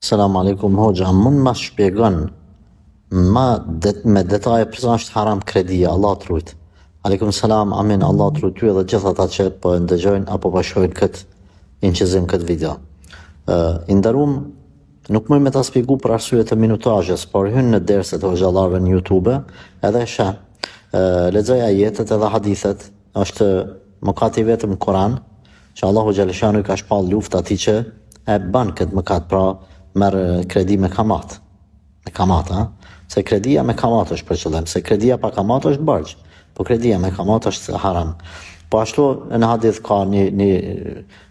Selam aleikum hoxha, mund ma shpjegon me detaje pse është haram kredia, Allah të rujt. Aleikum selam, amin, Allah të rujt ty edhe gjithë ata që po ndëgjojnë apo po shohin këtë incizim, këtë video. I nderuam, nuk më me ta shpjegu për arsye të minutazhes, por hyn në derset e hoxhallarëve në YouTube edhe sheh, lexoj ajetet edhe hadithet, është mëkati vetëm në Kur'an, që Allahu xhaleshanu ka shpall luftë atij që e bën këtë mëkat, pra merr kredi me kamat. Me kamat, ha? Se kredia me kamat është për qëllim, se kredia pa kamat është borxh, po kredia me kamat është haram. Po ashtu në hadith ka një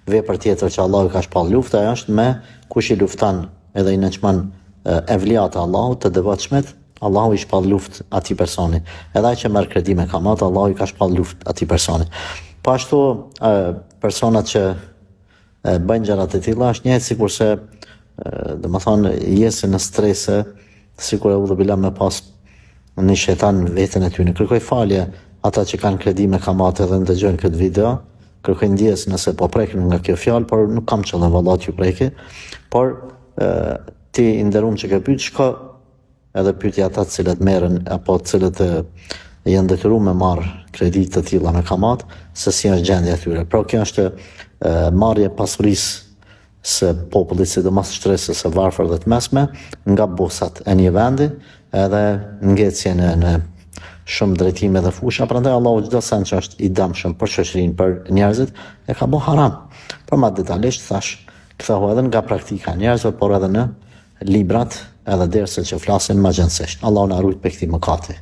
vepër tjetër që Allahu ka shpall luftë, ajo është me kush i lufton edhe i nënçmon evliat e Allahut të devotshmet, Allahu i shpall luftë atij personi. Edhe ai që merr kredi me kamat, Allahu i ka shpall luftë atij personi. Po ashtu personat që bëjnë gjërat e tilla është njëjtë sikurse domethënë jesin në strese, sikur e udhë me pas një shejtan veten e tyre. Kërkoj falje ata që kanë kredi me kamate dhe ndëgjojnë këtë video. Kërkoj ndjes nëse po prekin nga kjo fjalë, por nuk kam qëllim vallahi ju preki. Por ti i nderuam që ke pyet, shko edhe pyeti ata të cilët merren apo të cilët janë detyruar me marr kredi të tilla me kamat, se si është gjendja e tyre. Pra kjo është marrje pasurisë së popullit, sidomos shtresës së varfër dhe të mesme, nga bosat e një vendi, edhe ngecje në shumë drejtime dhe fusha. Prandaj Allahu çdo sen që është i dëmshëm për shoqërinë, për njerëzit, e ka bë haram. Por më detajisht thash, kthehu edhe nga praktika e njerëzve, por edhe në librat edhe derset që flasin më gjendësisht. Allahu na ruaj prej këtij mëkati.